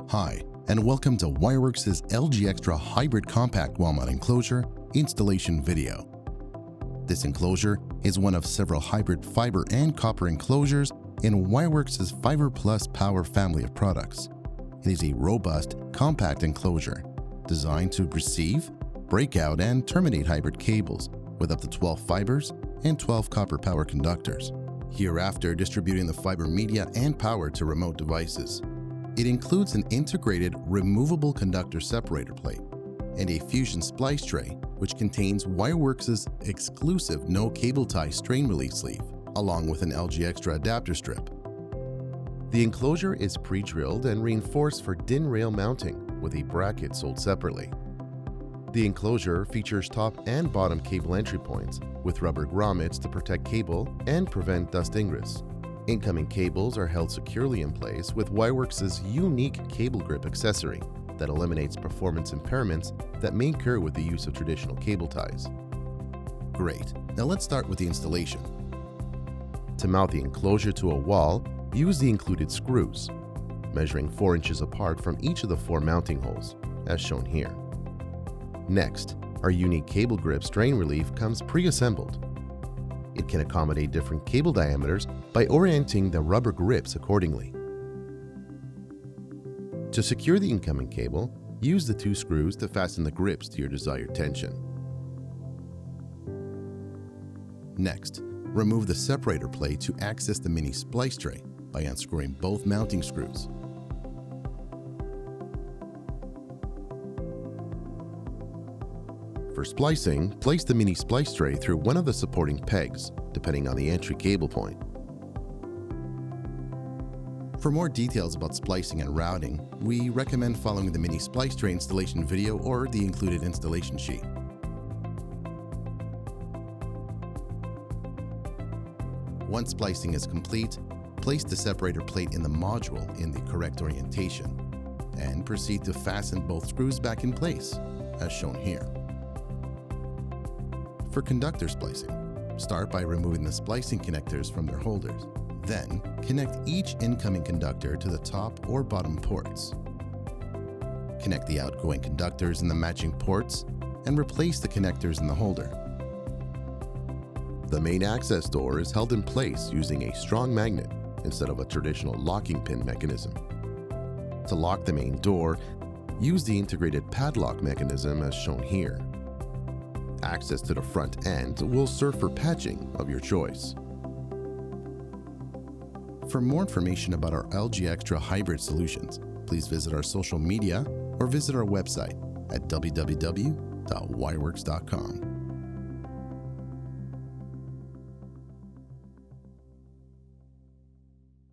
Hi, and welcome to Wirewerks' LGXtra Hybrid Compact Wall-Mount Enclosure installation video. This enclosure is one of several hybrid fiber and copper enclosures in Wirewerks' Fiber+Power family of products. It is a robust, compact enclosure designed to receive, breakout, and terminate hybrid cables with up to 12 fibers and 12 copper power conductors, hereafter distributing the fiber media and power to remote devices. It includes an integrated removable conductor separator plate and a fusion splice tray, which contains Wirewerks' exclusive no cable tie strain relief sleeve, along with an LGXtra adapter strip. The enclosure is pre-drilled and reinforced for DIN rail mounting with a bracket sold separately. The enclosure features top and bottom cable entry points with rubber grommets to protect cable and prevent dust ingress. Incoming cables are held securely in place with Wirewerks' unique cable grip accessory that eliminates performance impairments that may occur with the use of traditional cable ties. Great, now let's start with the installation. To mount the enclosure to a wall, use the included screws, measuring 4 inches apart from each of the 4 mounting holes, as shown here. Next, our unique cable grip strain relief comes pre-assembled. It can accommodate different cable diameters by orienting the rubber grips accordingly. To secure the incoming cable, use the 2 screws to fasten the grips to your desired tension. Next, remove the separator plate to access the mini splice tray by unscrewing both mounting screws. For splicing, place the mini splice tray through one of the supporting pegs, depending on the entry cable point. For more details about splicing and routing, we recommend following the mini splice tray installation video or the included installation sheet. Once splicing is complete, place the separator plate in the module in the correct orientation and proceed to fasten both screws back in place, as shown here. For conductor splicing, start by removing the splicing connectors from their holders. Then, connect each incoming conductor to the top or bottom ports. Connect the outgoing conductors in the matching ports and replace the connectors in the holder. The main access door is held in place using a strong magnet instead of a traditional locking pin mechanism. To lock the main door, use the integrated padlock mechanism as shown here. Access to the front end will serve for patching of your choice. For more information about our LGXtra hybrid solutions, please visit our social media or visit our website at www.wirewerks.com.